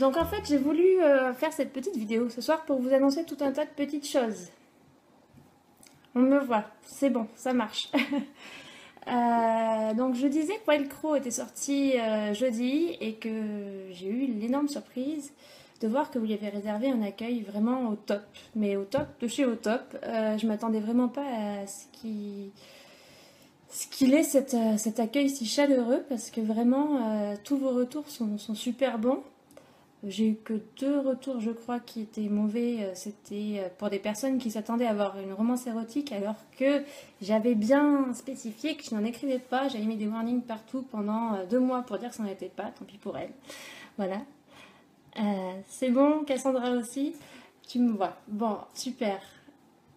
Donc en fait, j'ai voulu faire cette petite vidéo ce soir pour vous annoncer tout un tas de petites choses. On me voit, c'est bon, ça marche. Donc je disais que Wild Crow était sorti jeudi et que j'ai eu l'énorme surprise de voir que vous lui avez réservé un accueil vraiment au top. Mais au top, de chez au top. Je m'attendais vraiment pas à ce qu'il ait cet accueil si chaleureux parce que vraiment tous vos retours sont super bons. J'ai eu que 2 retours, je crois, qui étaient mauvais. C'était pour des personnes qui s'attendaient à avoir une romance érotique, alors que j'avais bien spécifié que je n'en écrivais pas. J'avais mis des warnings partout pendant 2 mois pour dire que ça n'en était pas. Tant pis pour elle. Voilà. C'est bon, Cassandra aussi. Tu me vois. Bon, super.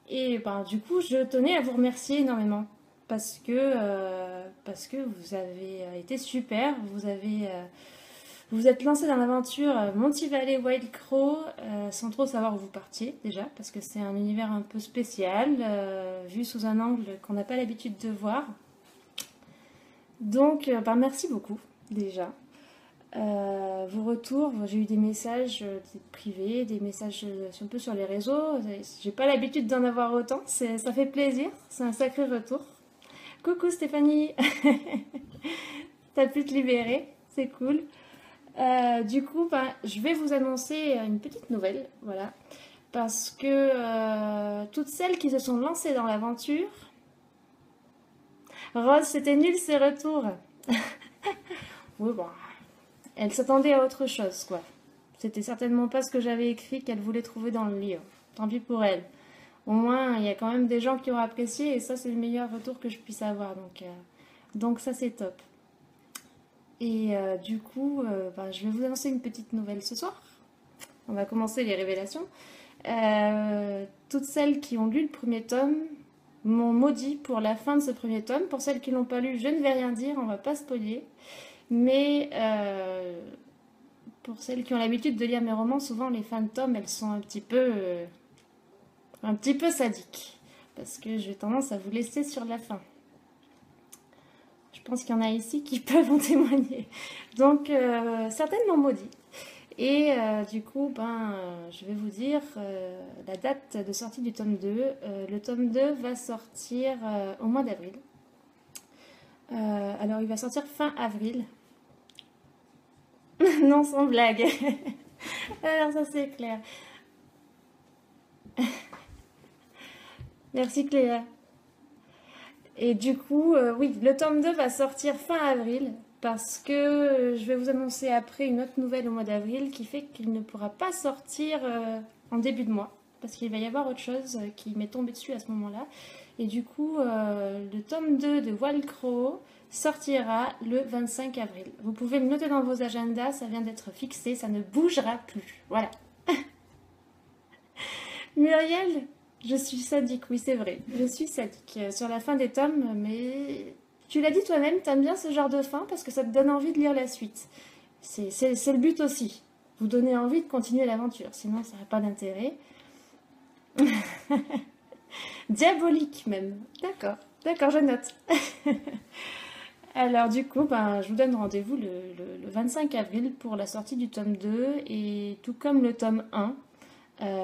Et ben, du coup, je tenais à vous remercier énormément parce que vous avez été super. Vous vous êtes lancé dans l'aventure Monty Valley Wild Crow sans trop savoir où vous partiez déjà, parce que c'est un univers un peu spécial, vu sous un angle qu'on n'a pas l'habitude de voir. Donc, ben, merci beaucoup déjà. Vos retours, j'ai eu des messages privés, des messages un peu sur les réseaux. J'ai pas l'habitude d'en avoir autant, ça fait plaisir, c'est un sacré retour. Coucou Stéphanie, t'as pu te libérer, c'est cool. Du coup, ben, je vais vous annoncer une petite nouvelle, voilà, parce que toutes celles qui se sont lancées dans l'aventure, Rose, c'était nul ces retours. Oui, bon, elle s'attendait à autre chose, quoi. C'était certainement pas ce que j'avais écrit qu'elle voulait trouver dans le livre. Tant pis pour elle. Au moins, il y a quand même des gens qui ont apprécié et ça, c'est le meilleur retour que je puisse avoir. Donc ça, c'est top. Et du coup, ben, je vais vous annoncer une petite nouvelle ce soir. On va commencer les révélations. Toutes celles qui ont lu le premier tome m'ont maudit pour la fin de ce premier tome. Pour celles qui ne l'ont pas lu, je ne vais rien dire, on ne va pas spoiler. Mais pour celles qui ont l'habitude de lire mes romans, souvent les fins de tome, elles sont un petit peu sadiques. Parce que j'ai tendance à vous laisser sur la fin. Je pense qu'il y en a ici qui peuvent en témoigner. Donc, certaines m'ont maudit. Et du coup, ben, je vais vous dire la date de sortie du tome 2. Le tome 2 va sortir au mois d'avril. Alors, il va sortir fin avril. Non, sans blague. Alors, ça, c'est clair. Merci, Cléa. Et du coup, oui, le tome 2 va sortir fin avril parce que je vais vous annoncer après une autre nouvelle au mois d'avril qui fait qu'il ne pourra pas sortir en début de mois parce qu'il va y avoir autre chose qui m'est tombé dessus à ce moment-là. Et du coup, le tome 2 de Wild Crow sortira le 25 avril. Vous pouvez le noter dans vos agendas, ça vient d'être fixé, ça ne bougera plus. Voilà. Muriel, je suis sadique, oui c'est vrai, je suis sadique sur la fin des tomes, mais tu l'as dit toi-même, t'aimes bien ce genre de fin parce que ça te donne envie de lire la suite. C'est le but aussi, vous donner envie de continuer l'aventure, sinon ça n'a pas d'intérêt. Diabolique même, d'accord, je note. Alors du coup, ben, je vous donne rendez-vous le 25 avril pour la sortie du tome 2 et tout comme le tome 1.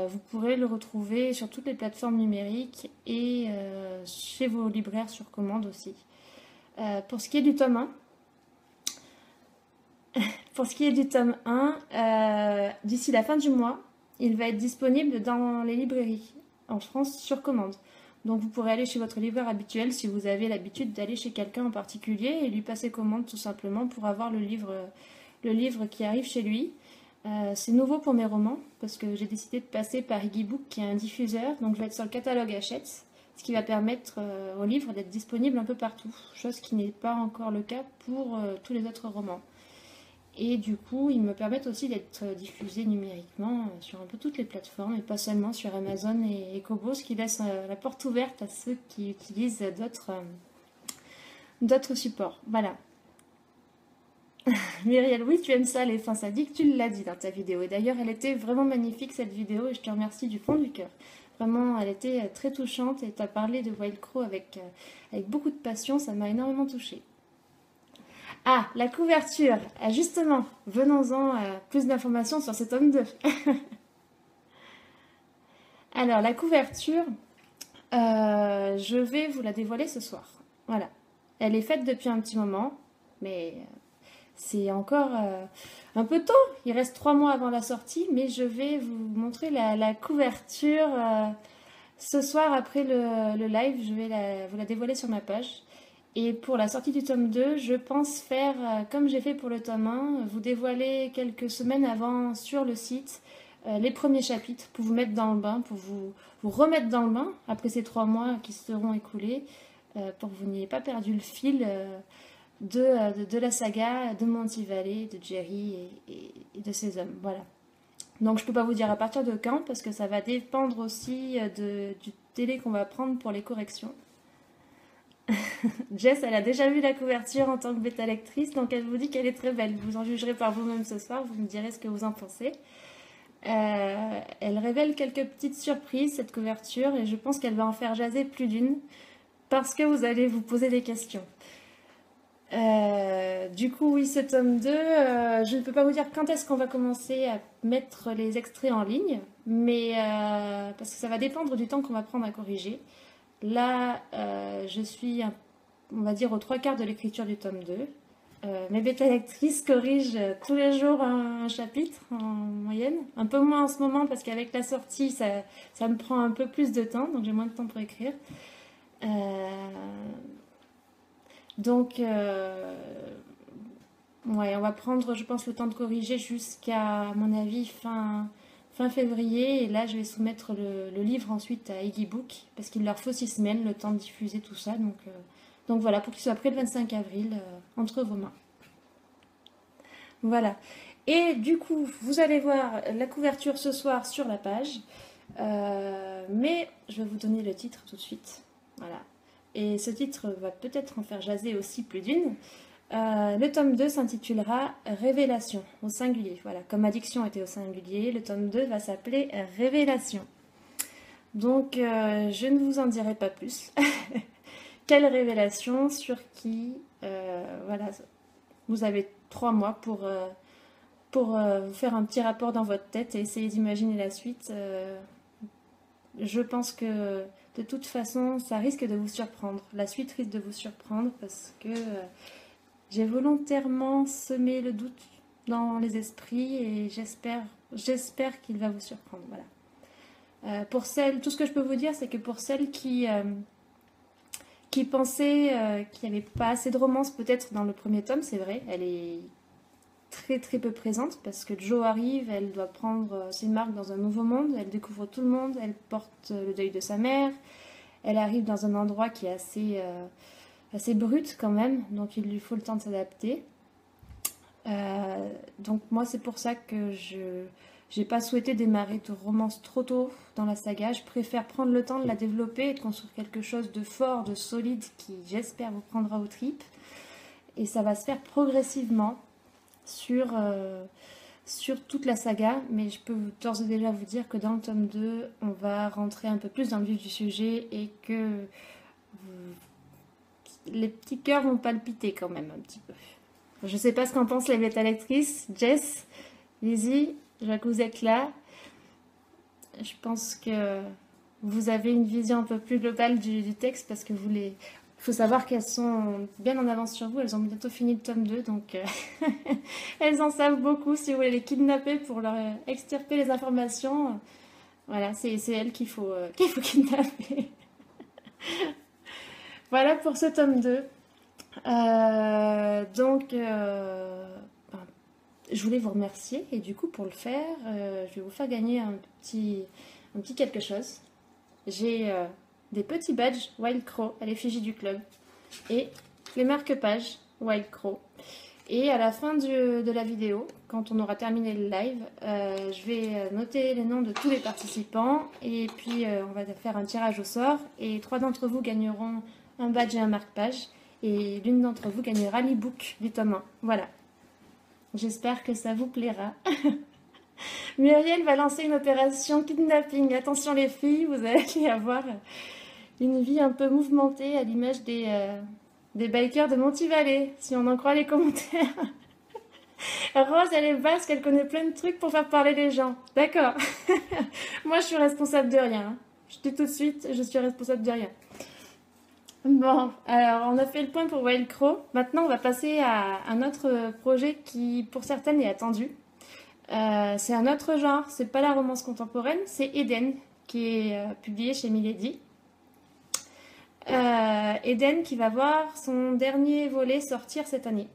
Vous pourrez le retrouver sur toutes les plateformes numériques et chez vos libraires sur commande aussi. Pour ce qui est du tome 1, d'ici la fin du mois, il va être disponible dans les librairies en France sur commande. Donc vous pourrez aller chez votre libraire habituel si vous avez l'habitude d'aller chez quelqu'un en particulier et lui passer commande tout simplement pour avoir le livre qui arrive chez lui. C'est nouveau pour mes romans parce que j'ai décidé de passer par Igibook qui est un diffuseur, donc je vais être sur le catalogue Hachette, ce qui va permettre au livre d'être disponible un peu partout, chose qui n'est pas encore le cas pour tous les autres romans. Et du coup, ils me permettent aussi d'être diffusés numériquement sur un peu toutes les plateformes et pas seulement sur Amazon et Kobo, ce qui laisse la porte ouverte à ceux qui utilisent d'autres supports. Voilà. Myriel, oui, tu aimes ça, les fins sadiques, tu l'as dit dans ta vidéo. Et d'ailleurs, elle était vraiment magnifique, cette vidéo, et je te remercie du fond du cœur. Vraiment, elle était très touchante, et tu as parlé de Wild Crow avec beaucoup de passion, ça m'a énormément touchée. Ah, la couverture. Ah, justement, venons-en à plus d'informations sur ce tome 2. Alors, la couverture, je vais vous la dévoiler ce soir. Voilà. Elle est faite depuis un petit moment, mais c'est encore un peu tôt. Il reste 3 mois avant la sortie, mais je vais vous montrer la couverture ce soir après le live. Je vais vous la dévoiler sur ma page. Et pour la sortie du tome 2, je pense faire comme j'ai fait pour le tome 1, vous dévoiler quelques semaines avant sur le site les premiers chapitres pour vous mettre dans le bain, pour vous remettre dans le bain après ces 3 mois qui seront écoulés, pour que vous n'ayez pas perdu le fil de la saga de Monty Valley, de Jerry et de ses hommes. Voilà. Donc je ne peux pas vous dire à partir de quand, parce que ça va dépendre aussi du délai qu'on va prendre pour les corrections. Jess, elle a déjà vu la couverture en tant que bêta lectrice, donc elle vous dit qu'elle est très belle. Vous en jugerez par vous-même ce soir, vous me direz ce que vous en pensez. Elle révèle quelques petites surprises, cette couverture, et je pense qu'elle va en faire jaser plus d'une, parce que vous allez vous poser des questions. Du coup, oui, ce tome 2, je ne peux pas vous dire quand est-ce qu'on va commencer à mettre les extraits en ligne, mais parce que ça va dépendre du temps qu'on va prendre à corriger. Là, je suis, on va dire, aux 3/4 de l'écriture du tome 2. Mes bêta lectrices corrigent tous les jours un chapitre en moyenne. Un peu moins en ce moment parce qu'avec la sortie, ça me prend un peu plus de temps, donc j'ai moins de temps pour écrire. Donc, ouais, on va prendre, je pense, le temps de corriger jusqu'à, à mon avis, fin février. Et là, je vais soumettre le livre ensuite à Iggy Book, parce qu'il leur faut 6 semaines, le temps de diffuser tout ça. Donc voilà, pour qu'il soit prêt le 25 avril, entre vos mains. Voilà. Et du coup, vous allez voir la couverture ce soir sur la page. Mais je vais vous donner le titre tout de suite. Voilà. Et ce titre va peut-être en faire jaser aussi plus d'une. Le tome 2 s'intitulera Révélation, au singulier. Voilà, comme Addiction était au singulier, le tome 2 va s'appeler Révélation. Donc, je ne vous en dirai pas plus. Quelle révélation, sur qui voilà, vous avez 3 mois pour vous faire un petit rapport dans votre tête et essayer d'imaginer la suite. Je pense que de toute façon, ça risque de vous surprendre. La suite risque de vous surprendre parce que j'ai volontairement semé le doute dans les esprits et j'espère qu'il va vous surprendre. Voilà. Tout ce que je peux vous dire, c'est que pour celles qui pensaient qu'il n'y avait pas assez de romance peut-être dans le premier tome, c'est vrai, elle est très très peu présente parce que Jo arrive, elle doit prendre ses marques dans un nouveau monde, elle découvre tout le monde, elle porte le deuil de sa mère, elle arrive dans un endroit qui est assez brut quand même, donc il lui faut le temps de s'adapter. Donc moi c'est pour ça que je n'ai pas souhaité démarrer de romance trop tôt dans la saga. Je préfère prendre le temps de la développer et de construire quelque chose de fort, de solide qui j'espère vous prendra aux tripes. Et ça va se faire progressivement sur toute la saga, mais je peux d'ores et déjà vous dire que dans le tome 2, on va rentrer un peu plus dans le vif du sujet et que les petits cœurs vont palpiter quand même un petit peu. Je ne sais pas ce qu'en pensent les bêta lectrices. Jess, Lizzie, je vois que vous êtes là. Je pense que vous avez une vision un peu plus globale du texte parce que il faut savoir qu'elles sont bien en avance sur vous. Elles ont bientôt fini le tome 2, donc elles en savent beaucoup. Si vous voulez les kidnapper pour leur extirper les informations, voilà, c'est elles qu'il faut kidnapper. Voilà pour ce tome 2. Je voulais vous remercier et du coup pour le faire, je vais vous faire gagner un petit quelque chose. J'ai des petits badges Wild Crow à l'effigie du club et les marque-pages Wild Crow. Et à la fin de la vidéo, quand on aura terminé le live, je vais noter les noms de tous les participants et puis on va faire un tirage au sort et 3 d'entre vous gagneront un badge et un marque-page et l'une d'entre vous gagnera l'e-book du tome 1. Voilà. J'espère que ça vous plaira. Muriel va lancer une opération kidnapping. Attention les filles, vous allez avoir une vie un peu mouvementée à l'image des Des bikers de Monty-Valley, si on en croit les commentaires. Rose, elle est basque, elle connaît plein de trucs pour faire parler les gens. D'accord. Moi, je suis responsable de rien. Je dis tout de suite, je suis responsable de rien. Bon, alors on a fait le point pour Wild Crow. Maintenant, on va passer à un autre projet qui, pour certaines, est attendu. C'est un autre genre, c'est pas la romance contemporaine, c'est Eden, qui est publié chez Milady. Eden qui va voir son dernier volet sortir cette année.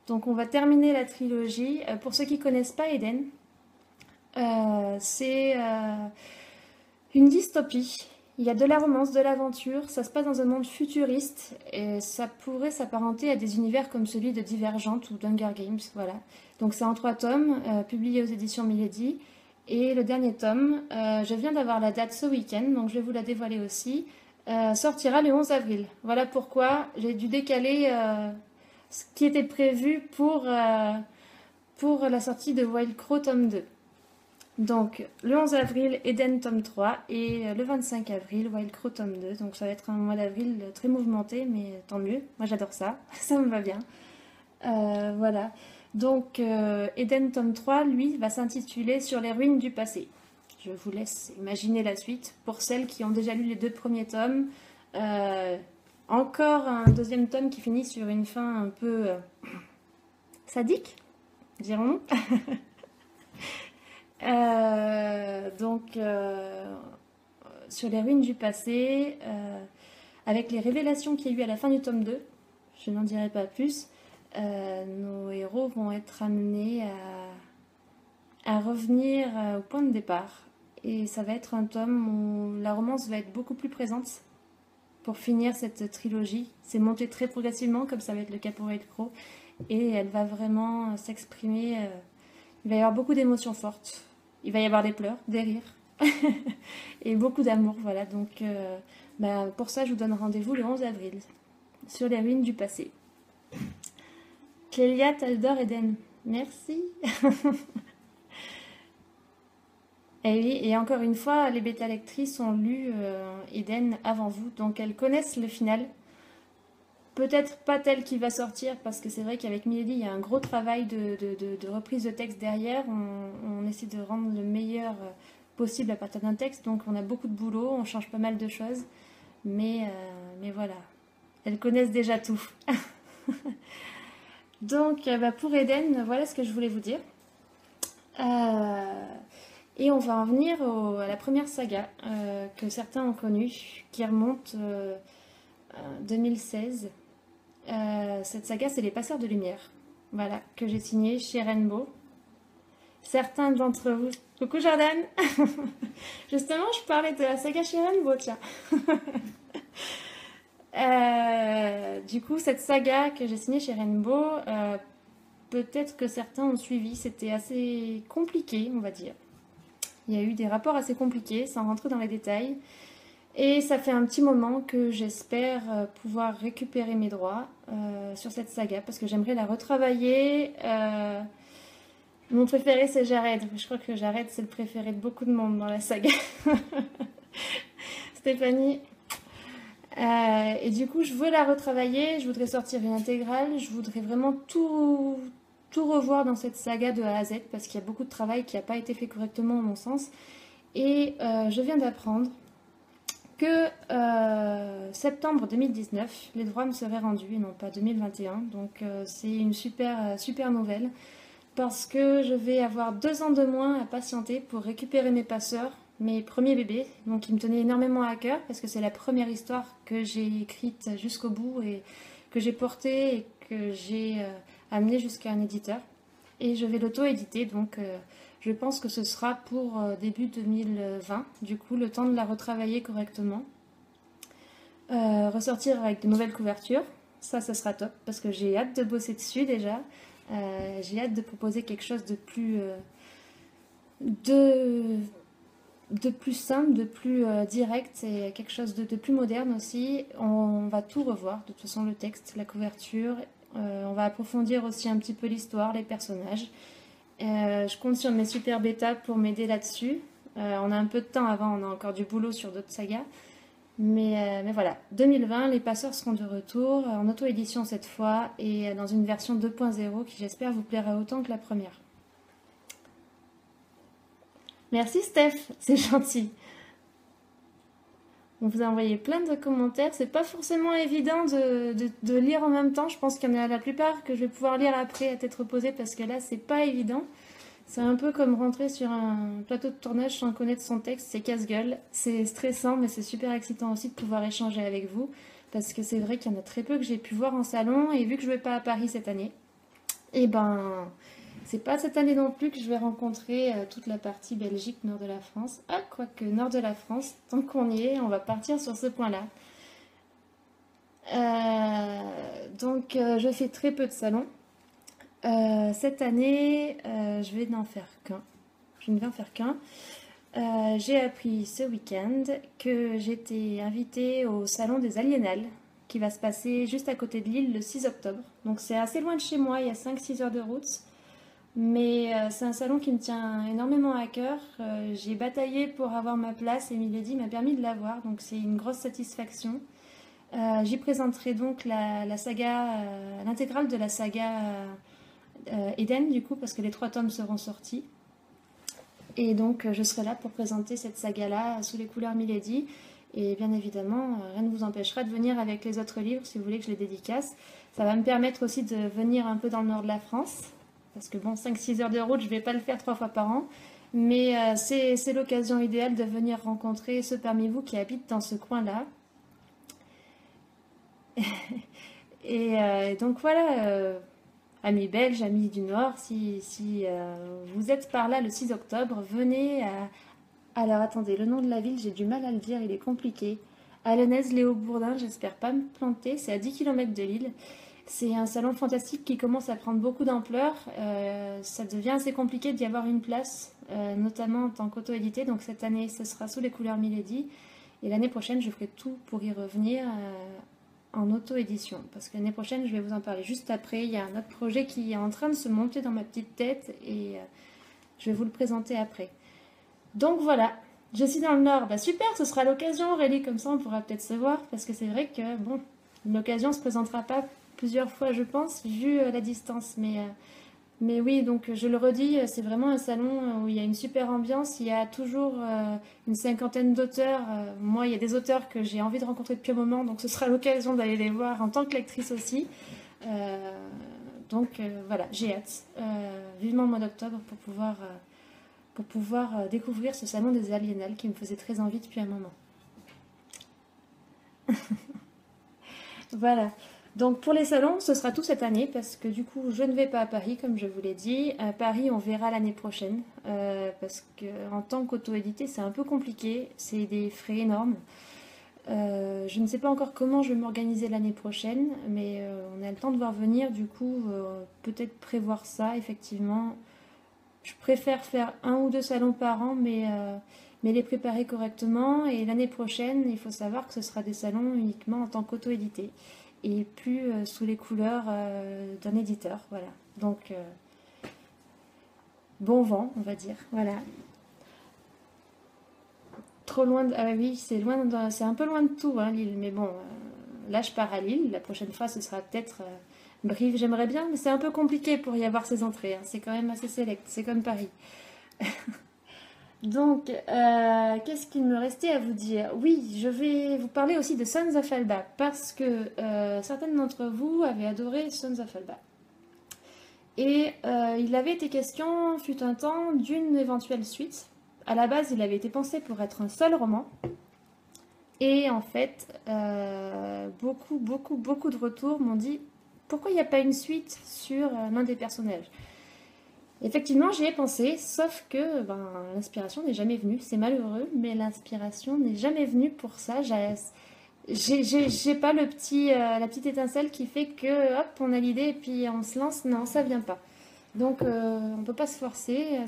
Donc on va terminer la trilogie. Pour ceux qui ne connaissent pas Eden, c'est une dystopie. Il y a de la romance, de l'aventure, ça se passe dans un monde futuriste et ça pourrait s'apparenter à des univers comme celui de Divergente ou d'Hunger Games. Voilà. Donc c'est en 3 tomes, publié aux éditions Milady. Et le dernier tome, je viens d'avoir la date ce week-end, donc je vais vous la dévoiler aussi, sortira le 11 avril. Voilà pourquoi j'ai dû décaler ce qui était prévu pour la sortie de Wild Crow tome 2. Donc, le 11 avril, Eden tome 3 et le 25 avril, Wild Crow tome 2. Donc, ça va être un mois d'avril très mouvementé, mais tant mieux. Moi, j'adore ça. Ça me va bien. Voilà. Donc, Eden tome 3, lui, va s'intituler Sur les ruines du passé. Je vous laisse imaginer la suite. Pour celles qui ont déjà lu les 2 premiers tomes, encore un deuxième tome qui finit sur une fin un peu sadique, dirons-nous. Donc, sur les ruines du passé, avec les révélations qu'il y a eu à la fin du tome 2, je n'en dirai pas plus, nos héros vont être amenés à revenir au point de départ. Et ça va être un tome où la romance va être beaucoup plus présente pour finir cette trilogie. C'est monté très progressivement, comme ça va être le cas pour Wild Crow, et elle va vraiment s'exprimer. Il va y avoir beaucoup d'émotions fortes. Il va y avoir des pleurs, des rires et beaucoup d'amour. Voilà, donc pour ça, je vous donne rendez-vous le 11 avril sur les ruines du passé. Clélia, Taldor, Eden. Merci. Et oui, et encore une fois, les bêta-lectrices ont lu Eden avant vous, donc elles connaissent le final. Peut-être pas tel qui va sortir, parce que c'est vrai qu'avec Milady, il y a un gros travail de reprise de texte derrière. On essaie de rendre le meilleur possible à partir d'un texte, donc on a beaucoup de boulot, on change pas mal de choses. Mais voilà, elles connaissent déjà tout. Donc pour Eden, voilà ce que je voulais vous dire. Et on va en venir à la première saga que certains ont connue, qui remonte 2016. Cette saga, c'est Les Passeurs de Lumière, voilà, que j'ai signé chez Rainbow. Certains d'entre vous... Coucou Jordan. Justement, je parlais de la saga chez Rainbow, tiens. Du coup, cette saga que j'ai signée chez Rainbow, peut-être que certains ont suivi, c'était assez compliqué, on va dire. Il y a eu des rapports assez compliqués, sans rentrer dans les détails. Et ça fait un petit moment que j'espère pouvoir récupérer mes droits sur cette saga, parce que j'aimerais la retravailler. Mon préféré, c'est Jared. Je crois que Jared, c'est le préféré de beaucoup de monde dans la saga. Stéphanie. Et du coup, je veux la retravailler. Je voudrais sortir une intégrale. Je voudrais vraiment tout revoir dans cette saga de A à Z, parce qu'il y a beaucoup de travail qui n'a pas été fait correctement, à mon sens. Et je viens d'apprendre que septembre 2019, les droits me seraient rendus et non pas 2021. Donc c'est une super nouvelle, parce que je vais avoir 2 ans de moins à patienter pour récupérer mes passeurs, mes premiers bébés. Donc ils me tenaient énormément à cœur, parce que c'est la première histoire que j'ai écrite jusqu'au bout et que j'ai portée et que j'ai amenée jusqu'à un éditeur. Et je vais l'auto-éditer, donc je pense que ce sera pour début 2020, du coup, le temps de la retravailler correctement. Ressortir avec de nouvelles couvertures, ça sera top, parce que j'ai hâte de bosser dessus déjà. J'ai hâte de proposer quelque chose de plus simple, de plus direct, et quelque chose de plus moderne aussi. On va tout revoir, de toute façon, le texte, la couverture. On va approfondir aussi un petit peu l'histoire, les personnages. Je compte sur mes super bêtas pour m'aider là-dessus. On a un peu de temps avant, on a encore du boulot sur d'autres sagas. Mais voilà, 2020, les passeurs seront de retour en auto-édition cette fois et dans une version 2.0 qui j'espère vous plaira autant que la première. Merci Steph, c'est gentil. On vous a envoyé plein de commentaires. C'est pas forcément évident de lire en même temps. Je pense qu'il y en a la plupart que je vais pouvoir lire après à tête reposée parce que là, c'est pas évident. C'est un peu comme rentrer sur un plateau de tournage sans connaître son texte. C'est casse-gueule. C'est stressant, mais c'est super excitant aussi de pouvoir échanger avec vous. Parce que c'est vrai qu'il y en a très peu que j'ai pu voir en salon. Et vu que je vais pas à Paris cette année, et ben, c'est pas cette année non plus que je vais rencontrer toute la partie Belgique, nord de la France. Ah, quoique nord de la France, tant qu'on y est, on va partir sur ce point-là. Je fais très peu de salons. Cette année, je vais n'en faire qu'un. Je ne vais en faire qu'un. J'ai appris ce week-end que j'étais invitée au salon des Aliénales qui va se passer juste à côté de Lille le 6 octobre. Donc c'est assez loin de chez moi, il y a 5-6 heures de route. Mais c'est un salon qui me tient énormément à cœur. J'ai bataillé pour avoir ma place et Milady m'a permis de l'avoir, donc c'est une grosse satisfaction. J'y présenterai donc la saga, l'intégrale de la saga Eden, du coup, parce que les 3 tomes seront sortis. Et donc je serai là pour présenter cette saga-là sous les couleurs Milady. Et bien évidemment, rien ne vous empêchera de venir avec les autres livres si vous voulez que je les dédicace. Ça va me permettre aussi de venir un peu dans le nord de la France. Parce que bon, 5-6 heures de route, je ne vais pas le faire 3 fois par an. Mais c'est l'occasion idéale de venir rencontrer ceux parmi vous qui habitent dans ce coin-là. Et donc voilà, amis belges, amis du Nord, si vous êtes par là le 6 octobre, venez à... Alors attendez, le nom de la ville, j'ai du mal à le dire, il est compliqué. Allenez-Léo-Bourdin, j'espère pas me planter, c'est à 10 km de Lille. C'est un salon fantastique qui commence à prendre beaucoup d'ampleur. Ça devient assez compliqué d'y avoir une place, notamment en tant qu'auto-édité. Donc cette année, ce sera sous les couleurs Milady. Et l'année prochaine, je ferai tout pour y revenir en auto-édition. Parce que l'année prochaine, je vais vous en parler juste après. Il y a un autre projet qui est en train de se monter dans ma petite tête et je vais vous le présenter après. Donc voilà, je suis dans le Nord. Bah super, ce sera l'occasion Aurélie, comme ça on pourra peut-être se voir. Parce que c'est vrai que bon, l'occasion ne se présentera pas plusieurs fois je pense, vu la distance. Mais oui, donc je le redis, c'est vraiment un salon où il y a une super ambiance. Il y a toujours une 50aine d'auteurs. Moi, il y a des auteurs que j'ai envie de rencontrer depuis un moment, donc ce sera l'occasion d'aller les voir en tant que lectrice aussi. Voilà, j'ai hâte. Vivement le mois d'octobre pour pouvoir découvrir ce salon des Aliénales qui me faisait très envie depuis un moment. Voilà. Donc pour les salons, ce sera tout cette année parce que du coup, je ne vais pas à Paris comme je vous l'ai dit. À Paris, on verra l'année prochaine parce qu'en tant qu'auto-édité, c'est un peu compliqué. C'est des frais énormes. Je ne sais pas encore comment je vais m'organiser l'année prochaine, mais on a le temps de voir venir. Du coup, peut-être prévoir ça, effectivement. Je préfère faire 1 ou 2 salons par an, mais les préparer correctement. Et l'année prochaine, il faut savoir que ce sera des salons uniquement en tant qu'auto-édité et plus sous les couleurs d'un éditeur. Voilà. Donc, bon vent, on va dire. Voilà. Trop loin de... Ah oui, c'est un peu loin de tout, hein, Lille. Mais bon, là, je pars à Lille. La prochaine fois, ce sera peut-être Brive. J'aimerais bien, mais c'est un peu compliqué pour y avoir ses entrées, hein. C'est quand même assez sélect. C'est comme Paris. Donc, qu'est-ce qu'il me restait à vous dire? Oui, je vais vous parler aussi de Sons of Alba, parce que certaines d'entre vous avaient adoré Sons of Alba. Et il avait été question, fut un temps, d'une éventuelle suite. À la base, il avait été pensé pour être un seul roman. Et en fait, beaucoup de retours m'ont dit pourquoi il n'y a pas une suite sur l'un des personnages. Effectivement, j'y ai pensé, sauf que l'inspiration n'est jamais venue. C'est malheureux, mais l'inspiration n'est jamais venue pour ça. J'ai pas la petite étincelle qui fait que hop, on a l'idée et puis on se lance. Non, ça vient pas. Donc, on peut pas se forcer.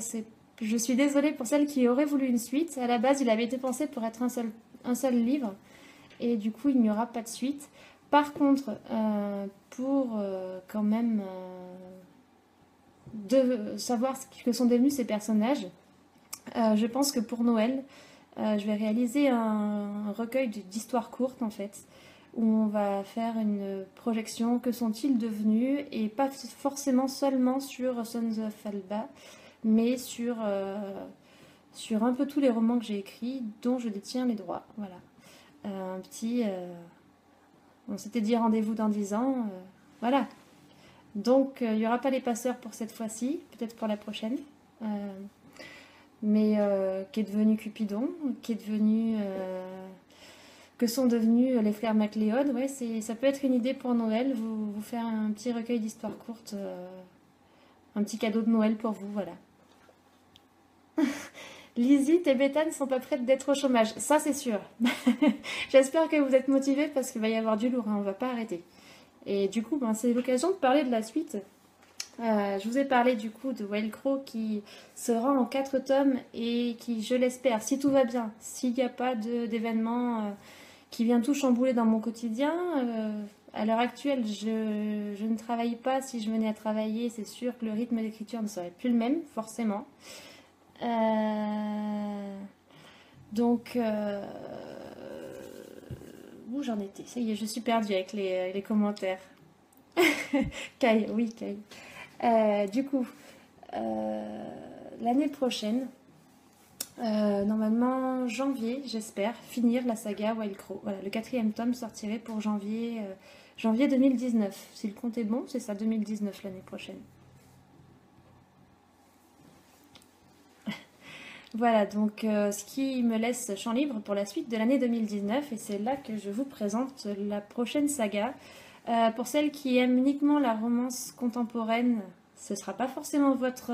Je suis désolée pour celle qui aurait voulu une suite. À la base, il avait été pensé pour être un seul livre. Et du coup, il n'y aura pas de suite. Par contre, pour quand même de savoir ce que sont devenus ces personnages, je pense que pour Noël, je vais réaliser un recueil d'histoires courtes en fait, où on va faire une projection, que sont-ils devenus, et pas forcément seulement sur Sons of Alba, mais sur un peu tous les romans que j'ai écrits, dont je détiens les droits. Voilà. Un petit... on s'était dit rendez-vous dans 10 ans. Voilà. Donc, il n'y aura pas les passeurs pour cette fois-ci, peut-être pour la prochaine. Mais qui est devenu Cupidon, qui est devenu... que sont devenus les frères MacLeod. Ouais, ça peut être une idée pour Noël, vous faire un petit recueil d'histoires courtes, un petit cadeau de Noël pour vous, voilà. Lizzie, tes bêtas ne sont pas prêtes d'être au chômage, ça c'est sûr. J'espère que vous êtes motivés parce qu'il va y avoir du lourd, hein, on va pas arrêter. Et du coup, c'est l'occasion de parler de la suite. Je vous ai parlé du coup de Wild Crow qui sera en 4 tomes et qui, je l'espère, si tout va bien, s'il n'y a pas d'événement qui vient tout chambouler dans mon quotidien, à l'heure actuelle, je ne travaille pas. Si je venais à travailler, c'est sûr que le rythme d'écriture ne serait plus le même, forcément. Donc, où j'en étais? Ça y est, je suis perdue avec les commentaires. Kai, oui, Kai. Du coup, l'année prochaine, normalement janvier, j'espère, finir la saga Wild Crow. Voilà, le 4e tome sortirait pour janvier 2019. Si le compte est bon, c'est ça, 2019 l'année prochaine. Voilà, donc ce qui me laisse champ libre pour la suite de l'année 2019, et c'est là que je vous présente la prochaine saga. Pour celles qui aiment uniquement la romance contemporaine, ce ne sera pas forcément votre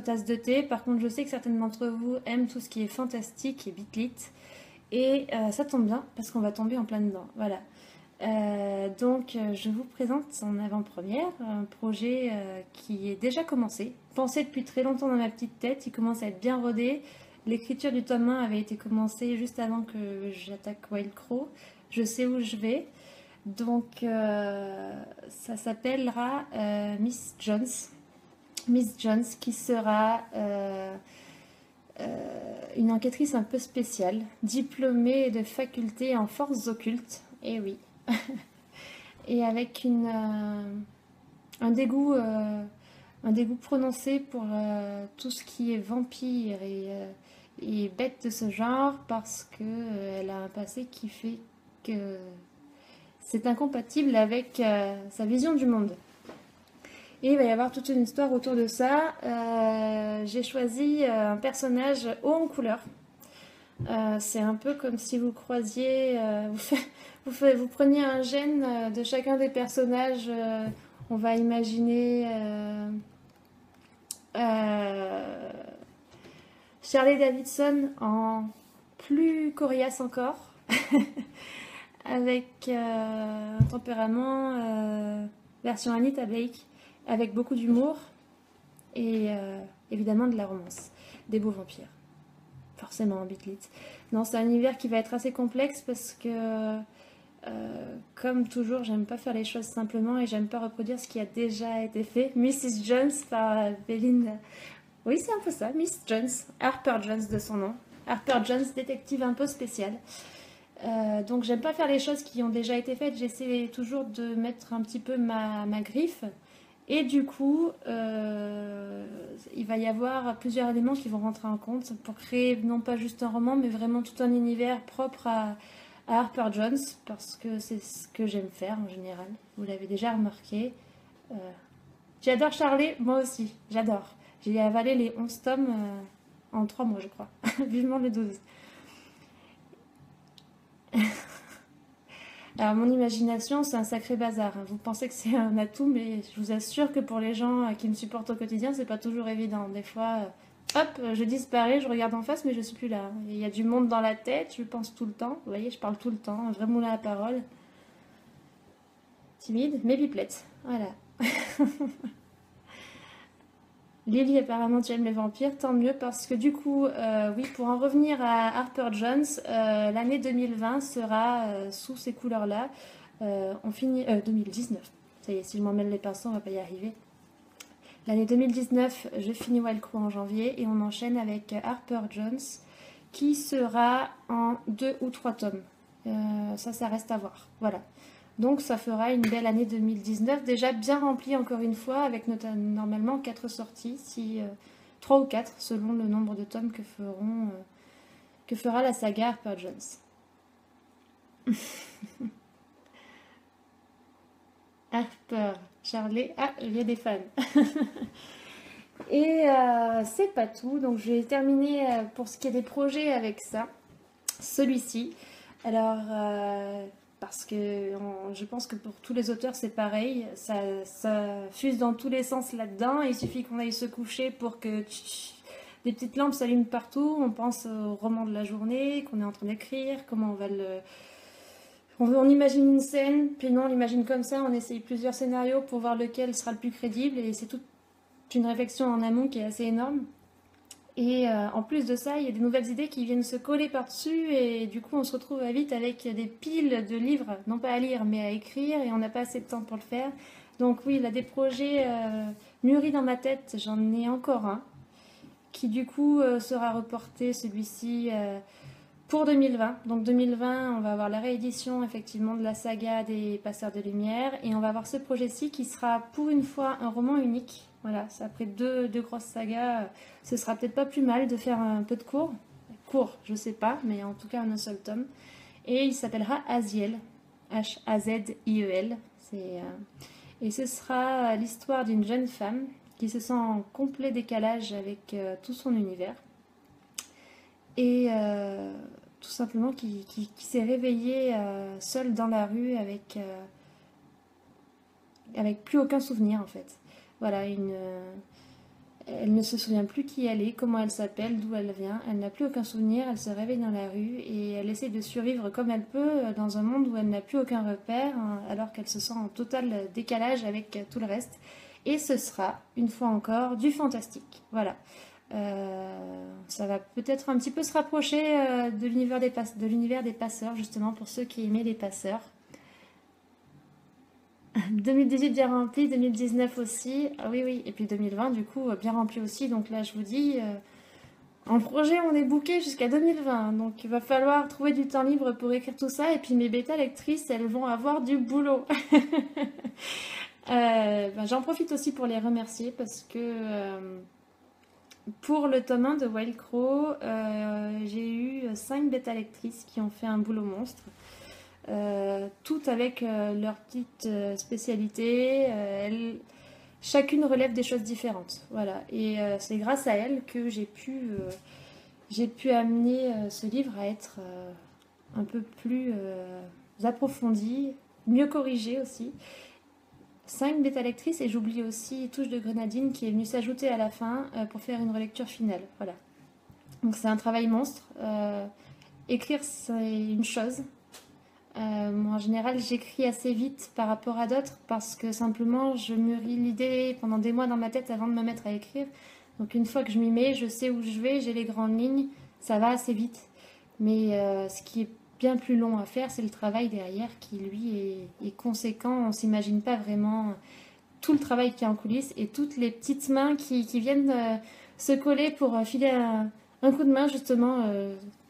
tasse de thé. Par contre, je sais que certaines d'entre vous aiment tout ce qui est fantastique et bitlit. Et ça tombe bien, parce qu'on va tomber en plein dedans. Voilà. Donc, je vous présente en avant-première un projet qui est déjà commencé. Pensé depuis très longtemps dans ma petite tête, il commence à être bien rodé. L'écriture du tome 1 avait été commencée juste avant que j'attaque Wild Crow. Je sais où je vais. Donc, ça s'appellera Miss Jones. Miss Jones, qui sera une enquêtrice un peu spéciale, diplômée de faculté en forces occultes. Et oui. Et avec un dégoût prononcé pour tout ce qui est vampire et bête de ce genre, parce qu'elle a un passé qui fait que c'est incompatible avec sa vision du monde. Et il va y avoir toute une histoire autour de ça. J'ai choisi un personnage haut en couleur. C'est un peu comme si vous croisiez... vous preniez un gène de chacun des personnages. On va imaginer... Charlie Davidson en plus coriace encore. Avec un tempérament version Anita Blake, avec beaucoup d'humour et évidemment de la romance, des beaux vampires, forcément en bitlit. Non, c'est un univers qui va être assez complexe parce que, comme toujours, j'aime pas faire les choses simplement et j'aime pas reproduire ce qui a déjà été fait. Mrs. Jones par Béline, oui c'est un peu ça, Miss Jones, Harper Jones de son nom, Harper Jones, détective un peu spécial. Donc j'aime pas faire les choses qui ont déjà été faites, j'essaie toujours de mettre un petit peu ma griffe et du coup il va y avoir plusieurs éléments qui vont rentrer en compte pour créer non pas juste un roman mais vraiment tout un univers propre à Harper Jones, parce que c'est ce que j'aime faire en général, vous l'avez déjà remarqué. J'adore Charlie, moi aussi, j'adore. J'ai avalé les 11 tomes en 3 mois je crois, vivement les 12. Alors mon imagination c'est un sacré bazar, vous pensez que c'est un atout, mais je vous assure que pour les gens qui me supportent au quotidien c'est pas toujours évident. Des fois hop je disparais, je regarde en face mais je suis plus là, il y a du monde dans la tête, je pense tout le temps, vous voyez je parle tout le temps, un vrai moulin à parole, timide mais pipelette, voilà. Lily, apparemment tu aimes les vampires, tant mieux, parce que du coup, oui, pour en revenir à Harper Jones, l'année 2020 sera sous ces couleurs-là. On finit 2019. Ça y est, si je m'en mêle les pinceaux, on va pas y arriver. L'année 2019, je finis Wild Crow en janvier et on enchaîne avec Harper Jones, qui sera en 2 ou 3 tomes. Ça reste à voir. Voilà. Donc ça fera une belle année 2019, déjà bien remplie encore une fois, avec normalement 4 sorties, 3 ou 4 selon le nombre de tomes que fera la saga Harper Jones. Harper, Charlie, il y a des fans. Et c'est pas tout, donc je vais terminer pour ce qui est des projets avec ça, celui-ci. Alors, parce que je pense que pour tous les auteurs c'est pareil, ça fuse dans tous les sens là-dedans, il suffit qu'on aille se coucher pour que des petites lampes s'allument partout, on pense au roman de la journée, qu'on est en train d'écrire, comment on va le... On imagine une scène, puis non, on l'imagine comme ça, on essaye plusieurs scénarios pour voir lequel sera le plus crédible, et c'est toute une réflexion en amont qui est assez énorme. Et en plus de ça, il y a des nouvelles idées qui viennent se coller par-dessus, et du coup on se retrouve vite avec des piles de livres, non pas à lire, mais à écrire, et on n'a pas assez de temps pour le faire. Donc oui, il y a des projets mûris dans ma tête, j'en ai encore un, qui du coup sera reporté, celui-ci... pour 2020, donc 2020, on va avoir la réédition effectivement de la saga des Passeurs de Lumière, et on va avoir ce projet-ci qui sera pour une fois un roman unique. Voilà, après deux grosses sagas, ce sera peut-être pas plus mal de faire un peu de cours, je sais pas, mais en tout cas un seul tome. Et il s'appellera Aziel, H-A-Z-I-E-L. Et ce sera l'histoire d'une jeune femme qui se sent en complet décalage avec tout son univers. Et tout simplement qui s'est réveillée seule dans la rue avec plus aucun souvenir en fait. Voilà, elle ne se souvient plus qui elle est, comment elle s'appelle, d'où elle vient. Elle n'a plus aucun souvenir, elle se réveille dans la rue et elle essaie de survivre comme elle peut dans un monde où elle n'a plus aucun repère, alors qu'elle se sent en total décalage avec tout le reste. Et ce sera, une fois encore, du fantastique. Voilà. Ça va peut-être un petit peu se rapprocher de l'univers des passeurs, justement, pour ceux qui aimaient les passeurs. 2018 bien rempli, 2019 aussi, ah oui, et puis 2020 du coup bien rempli aussi, donc là je vous dis, en projet on est booké jusqu'à 2020, donc il va falloir trouver du temps libre pour écrire tout ça, et puis mes bêta lectrices, elles vont avoir du boulot. J'en profite aussi pour les remercier, parce que pour le tome 1 de Wild Crow, j'ai eu 5 bêta lectrices qui ont fait un boulot monstre. Toutes avec leur petite spécialité. Chacune relève des choses différentes. Voilà. Et c'est grâce à elles que j'ai pu amener ce livre à être un peu plus approfondi, mieux corrigé aussi. 5 bêta-lectrices, et j'oublie aussi Touche de Grenadine qui est venue s'ajouter à la fin pour faire une relecture finale. Voilà. Donc c'est un travail monstre. Écrire, c'est une chose. Moi, en général, j'écris assez vite par rapport à d'autres parce que simplement, je mûris l'idée pendant des mois dans ma tête avant de me mettre à écrire. Donc, une fois que je m'y mets, je sais où je vais, j'ai les grandes lignes, ça va assez vite. Mais ce qui est bien plus long à faire, c'est le travail derrière qui, lui, est conséquent. On ne s'imagine pas vraiment tout le travail qui est en coulisses et toutes les petites mains qui viennent se coller pour filer un coup de main, justement,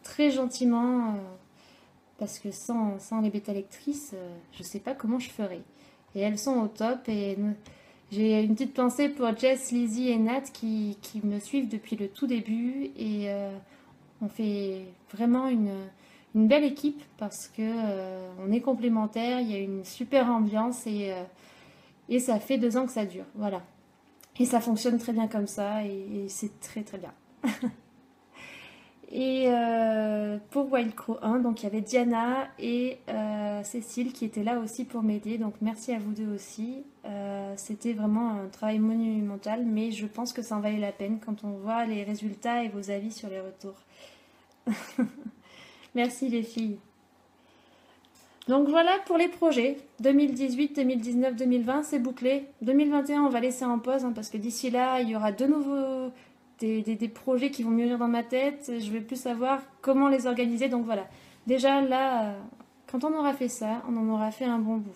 très gentiment. Parce que sans les bêta-lectrices, je ne sais pas comment je ferais. Et elles sont au top. Et j'ai une petite pensée pour Jess, Lizzie et Nat qui me suivent depuis le tout début. Et on fait vraiment une belle équipe parce que on est complémentaires. Il y a une super ambiance et ça fait 2 ans que ça dure. Voilà. Et ça fonctionne très bien comme ça et c'est très très bien. Et pour Wild Crow 1, donc il y avait Diana et Cécile qui étaient là aussi pour m'aider. Donc merci à vous deux aussi. C'était vraiment un travail monumental, mais je pense que ça en valait la peine quand on voit les résultats et vos avis sur les retours. Merci les filles. Donc voilà pour les projets. 2018, 2019, 2020, c'est bouclé. 2021, on va laisser en pause parce que d'ici là, il y aura de nouveaux... Des projets qui vont mûrir dans ma tête, je vais plus savoir comment les organiser, donc voilà. Déjà là, quand on aura fait ça, on en aura fait un bon bout.